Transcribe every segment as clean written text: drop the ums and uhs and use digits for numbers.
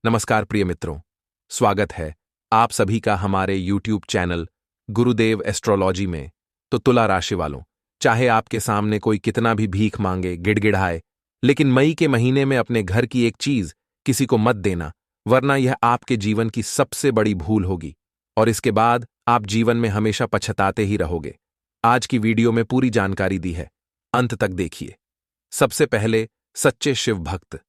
नमस्कार प्रिय मित्रों, स्वागत है आप सभी का हमारे YouTube चैनल गुरुदेव एस्ट्रोलॉजी में। तो तुला राशि वालों, चाहे आपके सामने कोई कितना भी भीख मांगे, गिड़गिड़ाए, लेकिन मई के महीने में अपने घर की एक चीज किसी को मत देना, वरना यह आपके जीवन की सबसे बड़ी भूल होगी और इसके बाद आप जीवन में हमेशा पछताते ही रहोगे। आज की वीडियो में पूरी जानकारी दी है, अंत तक देखिए। सबसे पहले सच्चे शिव भक्त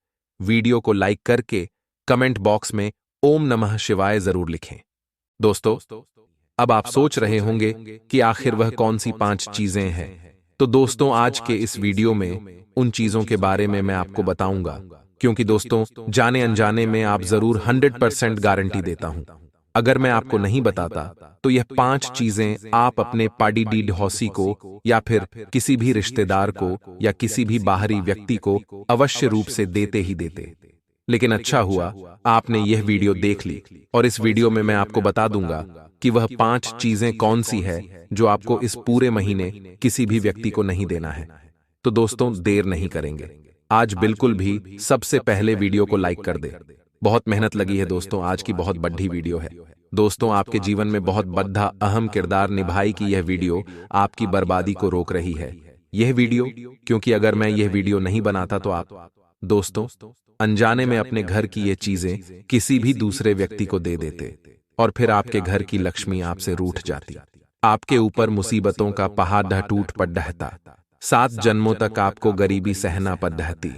वीडियो को लाइक करके कमेंट बॉक्स में ओम नमः शिवाय जरूर लिखें। दोस्तों, अब आप सोच रहे होंगे कि आखिर वह कौन सी 5 चीजें हैं। तो दोस्तों, आज के इस वीडियो में उन चीजों के बारे में मैं आपको बताऊंगा, क्योंकि दोस्तों जाने अनजाने में आप जरूर 100% गारंटी देता हूं, अगर मैं आपको नहीं बताता तो यह 5 चीजें आप अपने पाडी डी हौसी को या फिर किसी भी रिश्तेदार को या किसी भी बाहरी व्यक्ति को अवश्य रूप से देते ही देते। लेकिन अच्छा हुआ आपने यह वीडियो देख ली और इस वीडियो में मैं आपको बता दूंगा कि वह 5 चीजें कौन सी है जो आपको इस पूरे महीने किसी भी व्यक्ति को नहीं देना है। तो दोस्तों देर नहीं करेंगे, आज बिल्कुल भी सबसे पहले वीडियो को लाइक कर दे। बहुत मेहनत लगी है दोस्तों, आज की बहुत बड़ी वीडियो है। दोस्तों, आपके जीवन में बहुत बड़ा अहम किरदार निभाई कि यह वीडियो आपकी बर्बादी को रोक रही है। यह वीडियो, क्योंकि अगर मैं यह वीडियो नहीं बनाता तो आप दोस्तों अनजाने में अपने घर की ये चीजें किसी भी दूसरे व्यक्ति को दे देते और फिर आपके घर की लक्ष्मी आपसे रूठ जाती, आपके ऊपर मुसीबतों का पहाड़ टूट पड़ रहता, 7 जन्मों तक आपको गरीबी सहना पड़ रहती,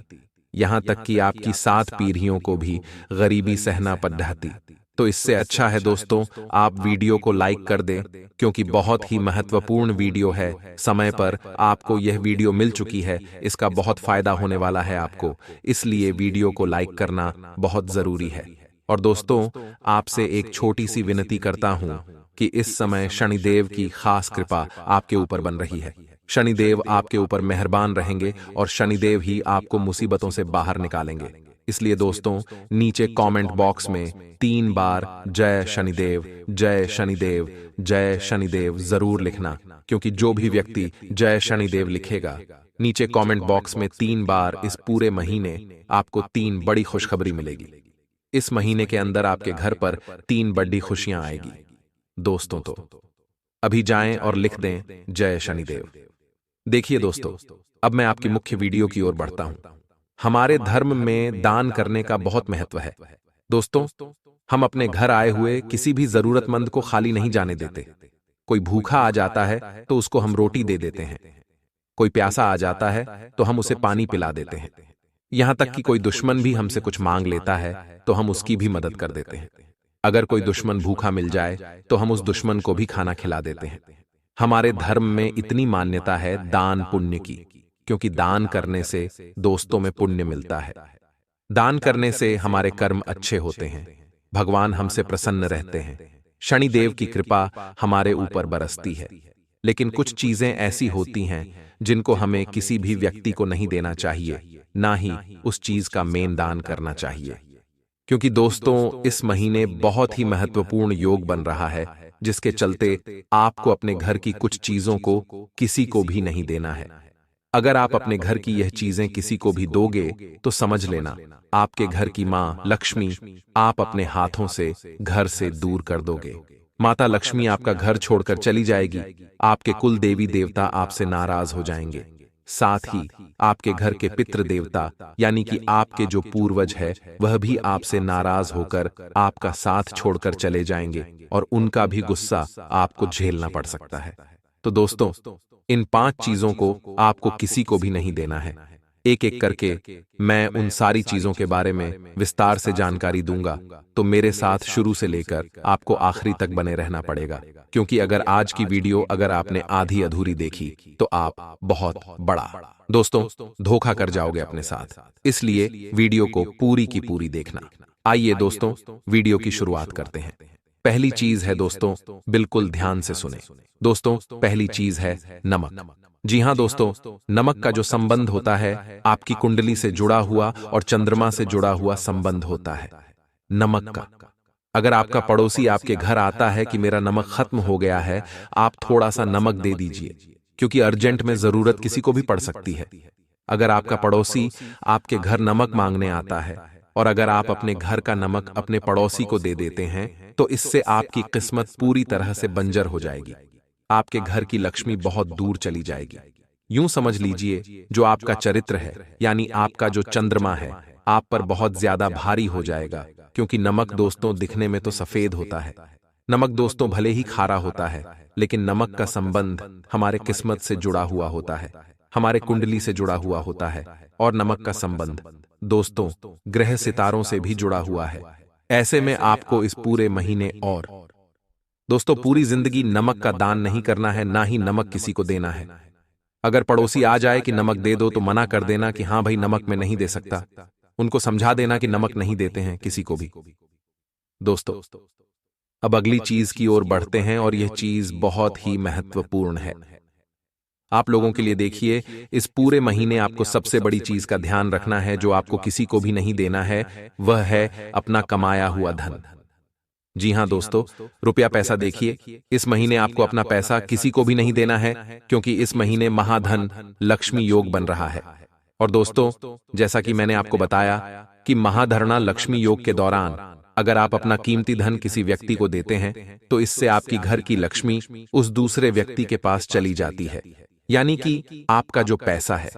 यहां तक कि आपकी 7 पीढ़ियों को भी गरीबी सहना पड़ रहती। तो इससे अच्छा है दोस्तों आप वीडियो को लाइक कर दें, क्योंकि बहुत ही महत्वपूर्ण वीडियो है। समय पर आपको यह वीडियो मिल चुकी है, इसका बहुत फायदा होने वाला है आपको, इसलिए वीडियो को लाइक करना बहुत जरूरी है। और दोस्तों, आपसे एक छोटी सी विनती करता हूं कि इस समय शनिदेव की खास कृपा आपके ऊपर बन रही है। शनिदेव आपके ऊपर मेहरबान रहेंगे और शनिदेव ही आपको मुसीबतों से बाहर निकालेंगे। इसलिए दोस्तों नीचे कमेंट बॉक्स में 3 बार जय शनिदेव, जय शनिदेव, जय शनिदेव जरूर लिखना, क्योंकि जो भी व्यक्ति जय शनिदेव लिखेगा नीचे कमेंट बॉक्स में 3 बार, इस पूरे महीने आपको 3 बड़ी खुशखबरी मिलेगी। इस महीने के अंदर आपके घर पर 3 बड़ी खुशियां आएगी। दोस्तों तो अभी जाएं और लिख दें जय शनिदेव। देखिए दोस्तों, अब मैं आपकी मुख्य वीडियो की ओर बढ़ता हूं। हमारे धर्म में दान करने का बहुत महत्व है। दोस्तों, हम अपने घर आए हुए किसी भी जरूरतमंद को खाली नहीं जाने देते। कोई भूखा आ जाता है तो उसको हम रोटी दे देते हैं, कोई प्यासा आ जाता है तो हम उसे पानी पिला देते हैं, यहां तक कि कोई दुश्मन भी हमसे कुछ मांग लेता है तो हम उसकी भी मदद कर देते हैं। अगर कोई दुश्मन भूखा मिल जाए तो हम उस दुश्मन को भी खाना खिला देते हैं। हमारे धर्म में इतनी मान्यता है दान पुण्य की, क्योंकि दान करने से दोस्तों में पुण्य मिलता है। दान करने से हमारे कर्म अच्छे होते हैं, भगवान हमसे प्रसन्न रहते हैं, शनिदेव की कृपा हमारे ऊपर बरसती है। लेकिन कुछ चीजें ऐसी होती हैं जिनको हमें किसी भी व्यक्ति को नहीं देना चाहिए, ना ही उस चीज का मेन दान करना चाहिए, क्योंकि दोस्तों इस महीने बहुत ही महत्वपूर्ण योग बन रहा है, जिसके चलते आपको अपने घर की कुछ चीजों को किसी को भी नहीं देना है। अगर आप अपने घर की यह चीजें किसी को भी दोगे तो समझ लेना आपके घर की मां लक्ष्मी आप अपने हाथों से घर से दूर कर दोगे। माता लक्ष्मी आपका घर छोड़कर चली जाएगी, आपके कुल देवी देवता आपसे नाराज हो जाएंगे, साथ ही आपके घर के पितृ देवता यानी कि आपके जो पूर्वज है वह भी आपसे नाराज होकर आपका साथ छोड़कर चले जाएंगे और उनका भी गुस्सा आपको झेलना पड़ सकता है। तो दोस्तों इन 5 चीजों को आपको किसी को भी नहीं देना है। एक एक करके मैं उन सारी चीजों के बारे में विस्तार से जानकारी दूंगा, तो मेरे साथ शुरू से लेकर आपको आखिरी तक बने रहना पड़ेगा, क्योंकि अगर आज की वीडियो अगर आपने आधी अधूरी देखी तो आप बहुत बड़ा दोस्तों धोखा कर जाओगे अपने साथ। इसलिए वीडियो को पूरी की पूरी देखना। आइए दोस्तों वीडियो की शुरुआत करते हैं। पहली चीज है दोस्तों, बिल्कुल ध्यान से सुने दोस्तों, पहली चीज है नमक। जी हां दोस्तों, नमक का जो संबंध होता है आपकी कुंडली से जुड़ा हुआ और चंद्रमा से जुड़ा हुआ संबंध होता है नमक का। अगर आपका पड़ोसी आपके घर आता है कि मेरा नमक खत्म हो गया है, आप थोड़ा सा नमक दे दीजिए, क्योंकि अर्जेंट में जरूरत किसी को भी पड़ सकती है। अगर आपका पड़ोसी आपके घर नमक मांगने आता है और अगर आप अपने घर का नमक अपने पड़ोसी को दे देते हैं तो इससे आपकी किस्मत पूरी तरह से बंजर हो जाएगी। आपके घर की लक्ष्मी बहुत दूर चली जाएगी। यूं समझ लीजिए, जो आपका चरित्र है यानी आपका जो चंद्रमा है, आप पर बहुत ज्यादा भारी हो जाएगा, क्योंकि नमक दोस्तों दिखने में तो सफेद होता है। नमक दोस्तों भले ही खारा होता है, लेकिन नमक का संबंध हमारे किस्मत से जुड़ा हुआ होता है, हमारे कुंडली से जुड़ा हुआ होता है। और नमक का संबंध दोस्तों ग्रह सितारों से भी जुड़ा हुआ है। ऐसे में आपको इस पूरे महीने और दोस्तों पूरी जिंदगी नमक का दान नहीं करना है, ना ही नमक किसी को देना है। अगर पड़ोसी आ जाए कि नमक दे दो तो मना कर देना कि हाँ भाई नमक मैं नहीं दे सकता। उनको समझा देना कि नमक नहीं देते हैं किसी को भी। दोस्तों अब अगली चीज की ओर बढ़ते हैं और यह चीज बहुत ही महत्वपूर्ण है आप लोगों के लिए। देखिए, इस पूरे महीने आपको सबसे बड़ी चीज का ध्यान रखना है, जो आपको किसी को भी नहीं देना है, वह है अपना कमाया हुआ धन। जी हां दोस्तों, रुपया पैसा देखिए, इस महीने आपको अपना पैसा किसी को भी नहीं देना है, क्योंकि इस महीने महाधन लक्ष्मी योग बन रहा है। और दोस्तों जैसा कि मैंने आपको बताया कि महाधरणा लक्ष्मी योग के दौरान अगर आप अपना कीमती धन किसी व्यक्ति को देते हैं तो इससे आपकी घर की लक्ष्मी उस दूसरे व्यक्ति के पास चली जाती है, यानी कि आपका जो पैसा है।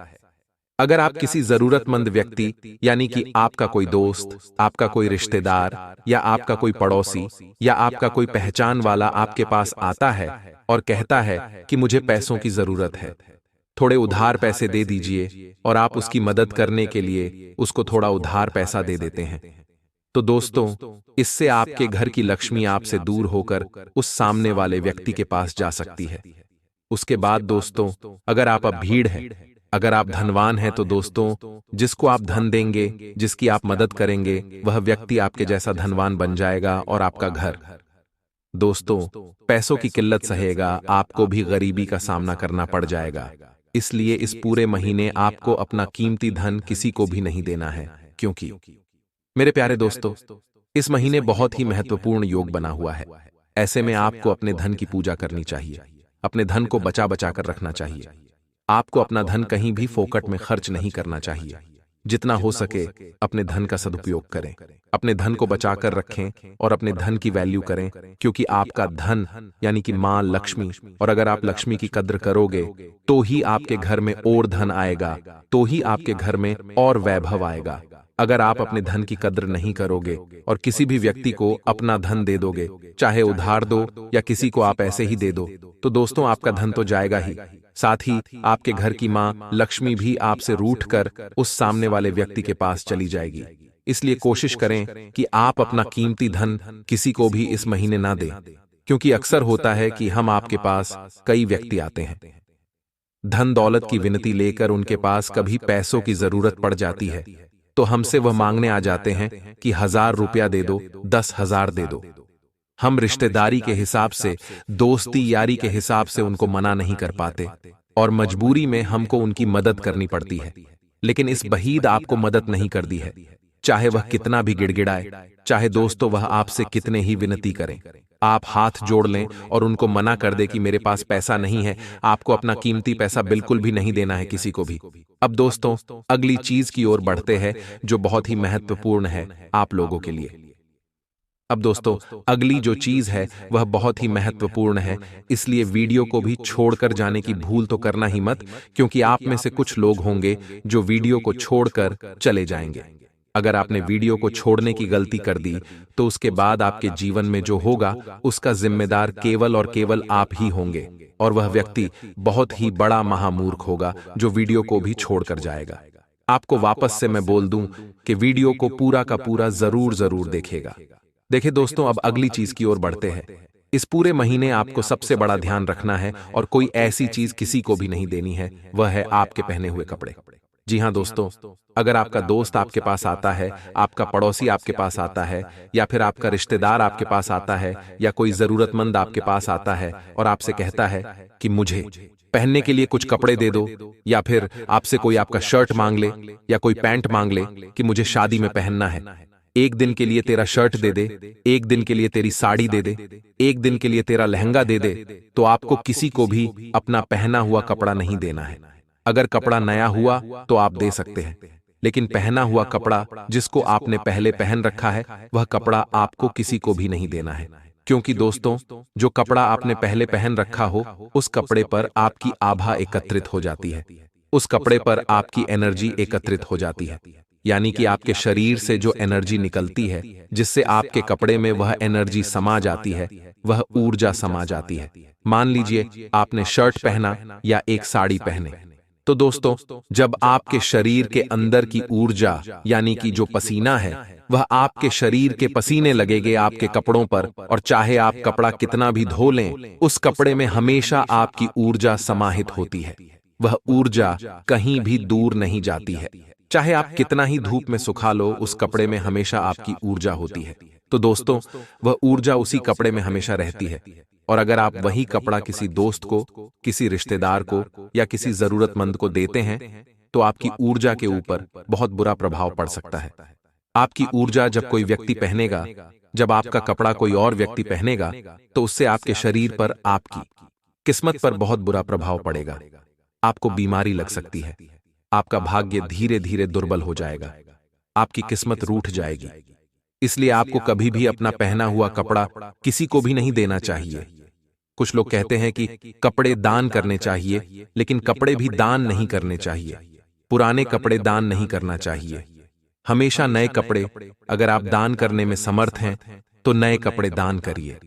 अगर आप किसी जरूरतमंद व्यक्ति यानी कि आपका कोई दोस्त, आपका कोई रिश्तेदार या आपका कोई पड़ोसी या आपका कोई पहचान वाला आपके पास आता है और कहता है कि मुझे पैसों की जरूरत है, थोड़े उधार पैसे दे दीजिए, और आप उसकी मदद करने के लिए उसको थोड़ा उधार पैसा दे देते हैं, तो दोस्तों इससे आपके घर की लक्ष्मी आपसे दूर होकर उस सामने वाले व्यक्ति के पास जा सकती है। उसके बाद दोस्तों अगर आप अब भीड़ हैं, अगर आप धनवान हैं, तो दोस्तों जिसको आप धन देंगे, जिसकी आप मदद करेंगे, वह व्यक्ति आपके जैसा धनवान बन जाएगा और आपका घर दोस्तों पैसों की किल्लत सहेगा, आपको भी गरीबी का सामना करना पड़ जाएगा। इसलिए इस पूरे महीने आपको अपना कीमती धन किसी को भी नहीं देना है, क्योंकि मेरे प्यारे दोस्तों इस महीने बहुत ही महत्वपूर्ण योग बना हुआ है। ऐसे में आपको अपने धन की पूजा करनी चाहिए, अपने धन को बचा बचा कर रखना चाहिए। आपको अपना धन कहीं भी फोकट में खर्च नहीं करना चाहिए। जितना हो सके अपने धन का सदुपयोग करें, अपने धन को बचाकर रखें और अपने धन की वैल्यू करें, क्योंकि आपका धन यानी कि मां लक्ष्मी, और अगर आप लक्ष्मी की कद्र करोगे तो ही आपके घर में और धन आएगा, तो ही आपके घर में और वैभव आएगा। अगर आप अपने धन की कद्र नहीं करोगे और किसी भी व्यक्ति को अपना धन दे दोगे, चाहे उधार दो या किसी को आप ऐसे ही दे दो, तो दोस्तों आपका धन तो जाएगा ही, साथ ही आपके घर की मां लक्ष्मी भी आपसे रूठकर उस सामने वाले व्यक्ति के पास चली जाएगी। इसलिए कोशिश करें कि आप अपना कीमती धन किसी को भी इस महीने ना दें, क्योंकि अक्सर होता है कि हम आपके पास कई व्यक्ति आते हैं, धन दौलत की विनती लेकर उनके पास कभी पैसों की जरूरत पड़ जाती है, तो हमसे वह मांगने आ जाते हैं कि 1000 रुपया दे दो, 10,000 दे दो। हम रिश्तेदारी के हिसाब से, दोस्ती यारी के हिसाब से उनको मना नहीं कर पाते और मजबूरी में हमको उनकी मदद करनी पड़ती है। लेकिन इस बहीद आपको मदद नहीं कर दी है, चाहे वह कितना भी गिड़गिड़ाए, चाहे दोस्तों वह आपसे कितने ही विनती करें, आप हाथ जोड़ लें और उनको मना कर दे कि मेरे पास पैसा नहीं है, आपको अपना कीमती पैसा बिल्कुल भी नहीं देना है किसी को भी। अब दोस्तों अगली चीज की ओर बढ़ते हैं जो बहुत ही महत्वपूर्ण है आप लोगों के लिए। अब दोस्तों अगली जो चीज है वह बहुत ही महत्वपूर्ण है, इसलिए वीडियो को भी छोड़कर जाने की भूल तो करना ही मत, क्योंकि आप में से कुछ लोग होंगे जो वीडियो को छोड़कर चले जाएंगे। अगर आपने वीडियो को छोड़ने की गलती कर दी तो उसके बाद आपके जीवन में जो होगा उसका जिम्मेदार केवल और केवल आप ही होंगे, और वह व्यक्ति बहुत ही बड़ा महामूर्ख होगा जो वीडियो को भी छोड़कर जाएगा। आपको वापस से मैं बोल दूं कि वीडियो को पूरा का पूरा जरूर देखेगा। देखिए दोस्तों अब अगली चीज की ओर बढ़ते हैं। इस पूरे महीने आपको सबसे बड़ा ध्यान रखना है और कोई ऐसी चीज किसी को भी नहीं देनी है, वह है आपके पहने हुए कपड़े। जी हां दोस्तों, अगर आपका दोस्त आपके पास आता है, आपका पड़ोसी आपके पास आता है, या फिर आपका रिश्तेदार आपके पास आता है, या कोई जरूरतमंद आपके पास आता है और आपसे कहता है कि मुझे पहनने के लिए कुछ कपड़े दे दो, या फिर आपसे कोई आपका शर्ट मांग ले या कोई पैंट मांग ले कि मुझे शादी में पहनना है, एक दिन के लिए तेरा शर्ट दे दे, एक दिन के लिए तेरी साड़ी दे दे, एक दिन के लिए तेरा लहंगा दे दे, तो आपको किसी को भी अपना पहना हुआ कपड़ा नहीं देना है। अगर कपड़ा नया हुआ तो आप दे सकते हैं, लेकिन पहना हुआ कपड़ा जिसको आपने पहले पहन रखा है, वह कपड़ा आपको किसी को भी नहीं देना है। क्योंकि दोस्तों, जो कपड़ा आपने पहले पहन रखा हो, उस कपड़े पर आपकी आभा एकत्रित हो जाती है, उस कपड़े पर आपकी एनर्जी एकत्रित हो जाती है। यानी कि आपके शरीर से जो एनर्जी निकलती है, जिससे आपके कपड़े में वह एनर्जी समा जाती है, वह ऊर्जा समा जाती है। मान लीजिए आपने शर्ट पहना या एक साड़ी पहने, तो दोस्तों, जब आपके शरीर के अंदर की ऊर्जा यानी कि जो पसीना है, वह आपके शरीर के पसीने लगेंगे आपके कपड़ों पर, और चाहे आप कपड़ा कितना भी धो लें, उस कपड़े में हमेशा आपकी ऊर्जा समाहित होती है। वह ऊर्जा कहीं भी दूर नहीं जाती है। चाहे आप कितना ही धूप में सुखा लो, उस कपड़े में हमेशा आपकी ऊर्जा होती है। तो दोस्तों, वह ऊर्जा उसी कपड़े में हमेशा रहती है। और अगर आप वही कपड़ा किसी दोस्त को, किसी रिश्तेदार को या किसी जरूरतमंद को देते हैं, तो आपकी ऊर्जा के ऊपर बहुत बुरा प्रभाव पड़ सकता है। आपकी ऊर्जा जब कोई व्यक्ति पहनेगा, जब आपका कपड़ा कोई और व्यक्ति पहनेगा, तो उससे आपके शरीर पर, आपकी किस्मत पर बहुत बुरा प्रभाव पड़ेगा। आपको बीमारी लग सकती है, आपका भाग्य धीरे धीरे दुर्बल हो जाएगा, आपकी किस्मत रूठ जाएगी। इसलिए आपको कभी भी अपना पहना हुआ कपड़ा किसी को भी नहीं देना चाहिए। कुछ लोग कहते हैं कि कपड़े दान करने चाहिए, लेकिन कपड़े भी दान नहीं करने चाहिए। पुराने कपड़े दान नहीं करना चाहिए। हमेशा नए कपड़े, अगर आप दान करने में समर्थ हैं, तो नए कपड़े दान करिए,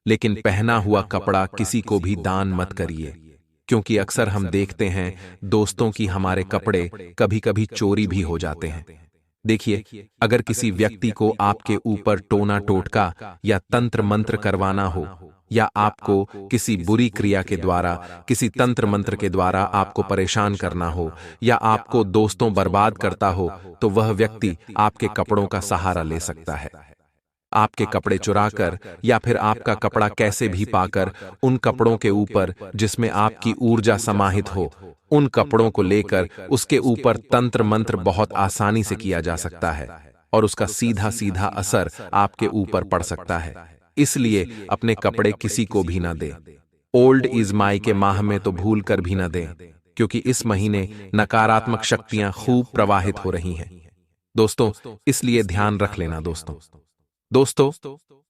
लेकिन पहना हुआ कपड़ा किसी को भी दान मत करिए। क्योंकि अक्सर हम देखते हैं दोस्तों की हमारे कपड़े कभी कभी चोरी भी हो जाते हैं। देखिए, अगर किसी व्यक्ति को आपके ऊपर टोना टोटका या तंत्र मंत्र करवाना हो, या आपको किसी बुरी क्रिया के द्वारा, किसी तंत्र मंत्र के द्वारा आपको परेशान करना हो, या आपको दोस्तों बर्बाद करता हो, तो वह व्यक्ति आपके कपड़ों का सहारा ले सकता है। आपके कपड़े चुराकर या फिर आपका कपड़ा कैसे भी पाकर उन कपड़ों के ऊपर जिसमें आपकी ऊर्जा समाहित हो, उन कपड़ों को लेकर उसके ऊपर तंत्र मंत्र बहुत आसानी से किया जा सकता है, और उसका सीधा सीधा असर आपके ऊपर पड़ सकता है। इसलिए अपने कपड़े किसी को भी ना दें। ओल्ड इज माई के माह में तो भूल कर भी ना दें, क्योंकि इस महीने नकारात्मक शक्तियां खूब प्रवाहित हो रही हैं दोस्तों। इसलिए ध्यान रख लेना दोस्तों,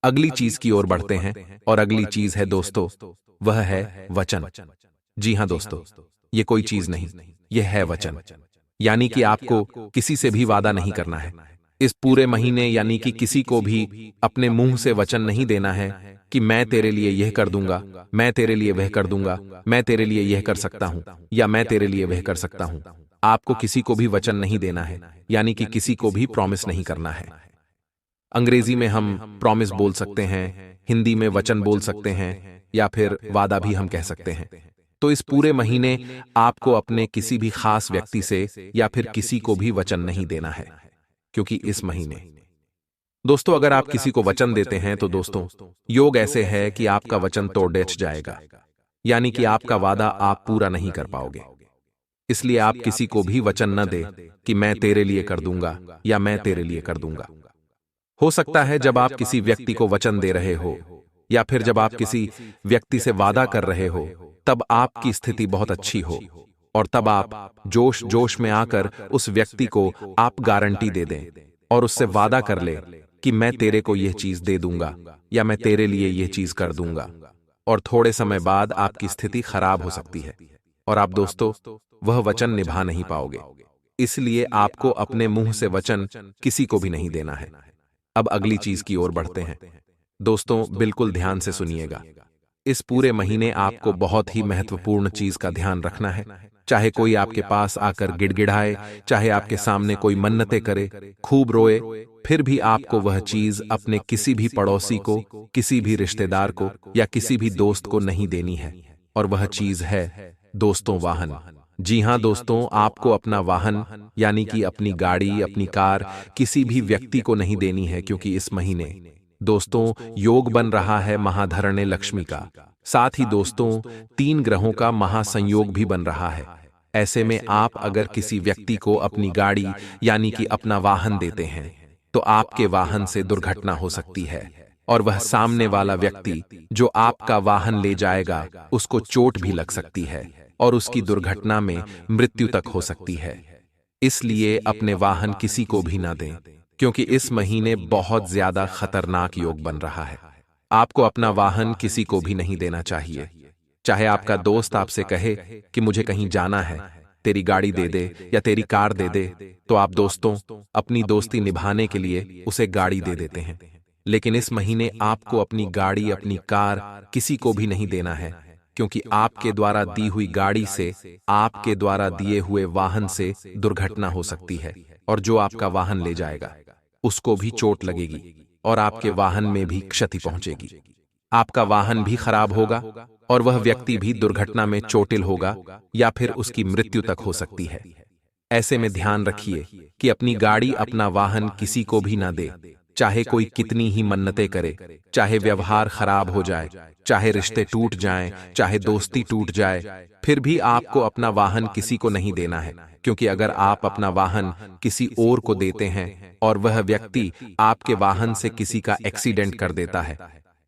अगली चीज की ओर बढ़ते हैं, और अगली चीज है दोस्तों, वह है वचन। जी हां दोस्तों, ये कोई चीज नहीं, यह है वचन। यानी कि आपको किसी से भी वादा नहीं करना है इस पूरे महीने, यानी कि किसी को भी अपने मुंह से वचन नहीं देना है कि मैं तेरे लिए यह कर दूंगा, मैं तेरे लिए वह कर दूंगा, मैं तेरे लिए यह कर सकता हूं, या मैं तेरे लिए वह कर सकता हूं। आपको किसी को भी वचन नहीं देना है, यानी कि किसी को भी प्रॉमिस नहीं करना है। अंग्रेजी में हम प्रॉमिस बोल सकते हैं, हिंदी में वचन बोल सकते हैं, या फिर वादा भी हम कह सकते हैं। तो इस पूरे महीने आपको अपने किसी भी खास व्यक्ति से या फिर किसी को भी वचन नहीं देना है, क्योंकि इस महीने दोस्तों, अगर आप किसी को वचन देते हैं, तो दोस्तों, योग ऐसे है कि आपका वचन तो डेच जाएगा, यानी कि आपका वादा आप पूरा नहीं कर पाओगे। इसलिए आप किसी को भी वचन न दे कि मैं तेरे लिए कर दूंगा या मैं तेरे लिए कर दूंगा। हो सकता है जब आप किसी व्यक्ति को वचन दे रहे हो, या फिर जब आप किसी व्यक्ति से वादा कर रहे हो, तब आपकी स्थिति बहुत अच्छी हो, और तब आप जोश जोश में आकर उस व्यक्ति को आप गारंटी दे दें और उससे वादा कर ले कि मैं तेरे को यह चीज दे दूंगा, या मैं तेरे लिए यह चीज कर दूंगा, और थोड़े समय बाद आपकी स्थिति खराब हो सकती है, और आप दोस्तों वह वचन निभा नहीं पाओगे। इसलिए आपको अपने मुंह से वचन किसी को भी नहीं देना है। अब अगली चीज की ओर बढ़ते हैं दोस्तों, बिल्कुल ध्यान से सुनिएगा। इस पूरे महीने आपको बहुत ही महत्वपूर्ण चीज का ध्यान रखना है। चाहे कोई आपके पास आकर गिड़गिड़ाए, चाहे आपके सामने कोई मन्नतें करे, खूब रोए, फिर भी आपको वह चीज अपने किसी भी पड़ोसी को, किसी भी रिश्तेदार को या किसी भी दोस्त को नहीं देनी है। और वह चीज है दोस्तों, वाहन। जी हां दोस्तों, आपको अपना वाहन यानी कि अपनी गाड़ी, अपनी कार किसी भी व्यक्ति को नहीं देनी है, क्योंकि इस महीने दोस्तों योग बन रहा है महाधरणे लक्ष्मी का। साथ ही दोस्तों 3 ग्रहों का महासंयोग भी बन रहा है। ऐसे में आप अगर किसी व्यक्ति को अपनी गाड़ी यानी कि अपना वाहन देते हैं, तो आपके वाहन से दुर्घटना हो सकती है, और वह सामने वाला व्यक्ति जो आपका वाहन ले जाएगा उसको चोट भी लग सकती है, और उसकी दुर्घटना में मृत्यु तक हो सकती है। इसलिए अपने वाहन किसी को भी ना दें, क्योंकि इस महीने बहुत ज्यादा खतरनाक योग बन रहा है। आपको अपना वाहन किसी को भी नहीं देना चाहिए। चाहे आपका दोस्त आपसे कहे कि मुझे कहीं जाना है, तेरी गाड़ी दे दे या तेरी कार दे दे, तो आप दोस्तों अपनी दोस्ती निभाने के लिए उसे गाड़ी दे देते हैं। लेकिन इस महीने आपको अपनी गाड़ी, अपनी कार किसी को भी नहीं देना है, क्योंकि आपके द्वारा दी हुई गाड़ी से, आपके द्वारा दिए हुए वाहन से दुर्घटना हो सकती है, और जो आपका वाहन ले जाएगा उसको भी चोट लगेगी और आपके वाहन में भी क्षति पहुंचेगी। आपका वाहन भी खराब होगा और वह व्यक्ति भी दुर्घटना में चोटिल होगा या फिर उसकी मृत्यु तक हो सकती है। ऐसे में ध्यान रखिए कि अपनी गाड़ी, अपना वाहन किसी को भी ना दे, चाहे कोई कितनी ही मन्नतें करे, चाहे व्यवहार खराब हो जाए, चाहे रिश्ते टूट जाएं, चाहे दोस्ती टूट जाए, फिर भी आपको अपना वाहन किसी को नहीं देना है, क्योंकि अगर आप अपना वाहन किसी और को देते हैं और वह व्यक्ति आपके वाहन से किसी का एक्सीडेंट कर देता है,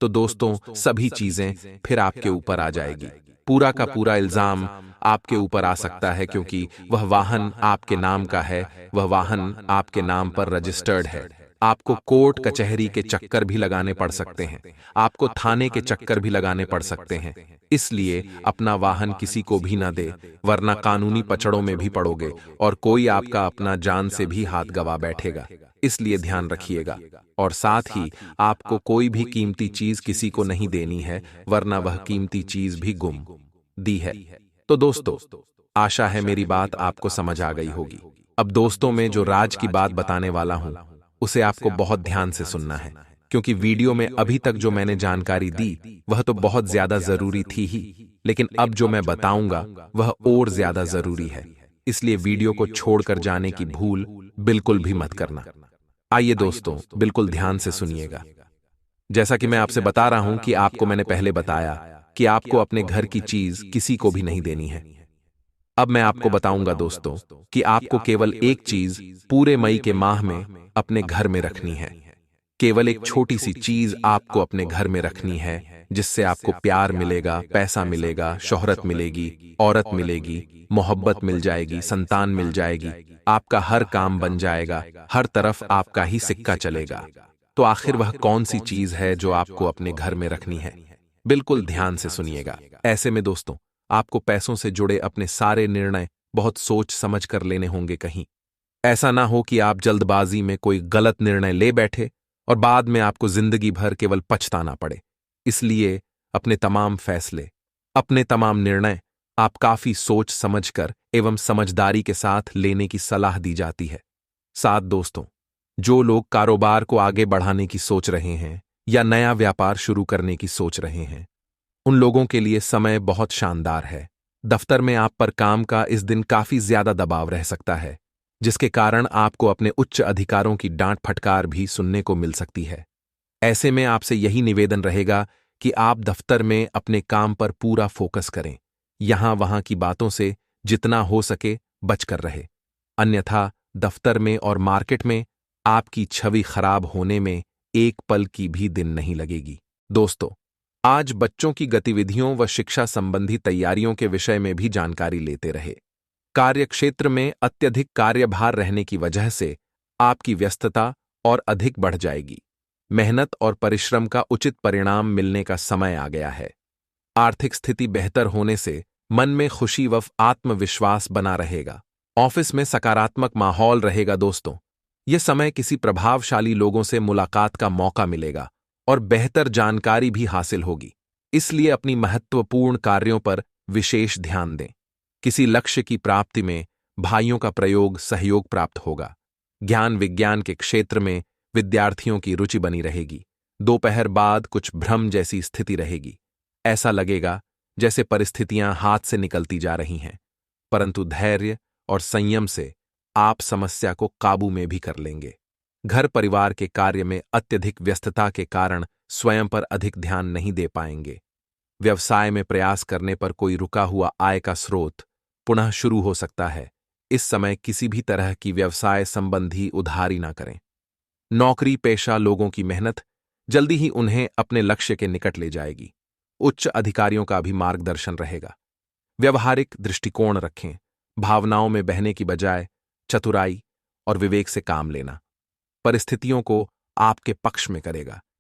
तो दोस्तों सभी चीजें फिर आपके ऊपर आ जाएगी। पूरा का पूरा इल्जाम आपके ऊपर आ सकता है, क्योंकि वह वाहन आपके नाम का है, वह वाहन आपके नाम पर रजिस्टर्ड है। आपको कोर्ट कचहरी के चक्कर भी लगाने पड़ सकते हैं, आपको थाने के चक्कर भी लगाने पड़ सकते हैं। इसलिए अपना वाहन किसी को भी ना दे, वरना कानूनी पचड़ों में भी पड़ोगे और कोई आपका अपना जान से भी हाथ गवा बैठेगा। इसलिए ध्यान रखिएगा। और साथ ही आपको कोई भी कीमती चीज किसी को नहीं देनी है, वरना वह कीमती चीज भी गुम दी है। तो दोस्तों, आशा है मेरी बात आपको समझ आ गई होगी। अब दोस्तों, में जो राज की बात बताने वाला हूं उसे आपको बहुत ध्यान से सुनना है, क्योंकि वीडियो में अभी तक जो मैंने जानकारी दी वह तो बहुत ज्यादा जरूरी थी ही, लेकिन अब जो मैं बताऊंगा वह और ज्यादा जरूरी है। इसलिए वीडियो को छोड़कर जाने की भूल बिल्कुल भी मत करना। आइए दोस्तों, बिल्कुल ध्यान से सुनिएगा। जैसा कि मैं आपसे बता रहा हूं कि आपको मैंने पहले बताया कि आपको अपने घर की चीज किसी को भी नहीं देनी है। अब मैं आपको बताऊंगा दोस्तों कि आपको केवल एक चीज पूरे मई के माह में अपने घर में रखनी है। केवल एक छोटी सी चीज आपको अपने घर में रखनी है, जिससे आपको प्यार मिलेगा, पैसा मिलेगा, शोहरत मिलेगी, औरत मिलेगी, मोहब्बत मिल जाएगी, संतान मिल जाएगी, आपका हर काम बन जाएगा, हर तरफ आपका ही सिक्का चलेगा। तो आखिर वह कौन सी चीज है जो आपको अपने घर में रखनी है? बिल्कुल ध्यान से सुनिएगा। ऐसे में दोस्तों, आपको पैसों से जुड़े अपने सारे निर्णय बहुत सोच समझ कर लेने होंगे। कहीं ऐसा ना हो कि आप जल्दबाजी में कोई गलत निर्णय ले बैठे और बाद में आपको जिंदगी भर केवल पछताना पड़े। इसलिए अपने तमाम फैसले, अपने तमाम निर्णय आप काफी सोच समझकर एवं समझदारी के साथ लेने की सलाह दी जाती है। साथ दोस्तों, जो लोग कारोबार को आगे बढ़ाने की सोच रहे हैं या नया व्यापार शुरू करने की सोच रहे हैं, उन लोगों के लिए समय बहुत शानदार है। दफ्तर में आप पर काम का इस दिन काफी ज्यादा दबाव रह सकता है, जिसके कारण आपको अपने उच्च अधिकारों की डांट फटकार भी सुनने को मिल सकती है। ऐसे में आपसे यही निवेदन रहेगा कि आप दफ्तर में अपने काम पर पूरा फोकस करें, यहां वहां की बातों से जितना हो सके बचकर रहे, अन्यथा दफ्तर में और मार्केट में आपकी छवि खराब होने में एक पल की भी दिन नहीं लगेगी। दोस्तों, आज बच्चों की गतिविधियों व शिक्षा संबंधी तैयारियों के विषय में भी जानकारी लेते रहे। कार्यक्षेत्र में अत्यधिक कार्यभार रहने की वजह से आपकी व्यस्तता और अधिक बढ़ जाएगी। मेहनत और परिश्रम का उचित परिणाम मिलने का समय आ गया है। आर्थिक स्थिति बेहतर होने से मन में खुशी व आत्मविश्वास बना रहेगा। ऑफिस में सकारात्मक माहौल रहेगा। दोस्तों, यह समय किसी प्रभावशाली लोगों से मुलाकात का मौका मिलेगा और बेहतर जानकारी भी हासिल होगी। इसलिए अपनी महत्वपूर्ण कार्यों पर विशेष ध्यान दें। किसी लक्ष्य की प्राप्ति में भाइयों का प्रयोग सहयोग प्राप्त होगा। ज्ञान विज्ञान के क्षेत्र में विद्यार्थियों की रुचि बनी रहेगी। दोपहर बाद कुछ भ्रम जैसी स्थिति रहेगी। ऐसा लगेगा जैसे परिस्थितियां हाथ से निकलती जा रही हैं, परंतु धैर्य और संयम से आप समस्या को काबू में भी कर लेंगे। घर परिवार के कार्य में अत्यधिक व्यस्तता के कारण स्वयं पर अधिक ध्यान नहीं दे पाएंगे। व्यवसाय में प्रयास करने पर कोई रुका हुआ आय का स्रोत पुनः शुरू हो सकता है। इस समय किसी भी तरह की व्यवसाय संबंधी उधारी ना करें। नौकरी पेशा लोगों की मेहनत जल्दी ही उन्हें अपने लक्ष्य के निकट ले जाएगी। उच्च अधिकारियों का भी मार्गदर्शन रहेगा। व्यवहारिक दृष्टिकोण रखें। भावनाओं में बहने की बजाय चतुराई और विवेक से काम लेना परिस्थितियों को आपके पक्ष में करेगा।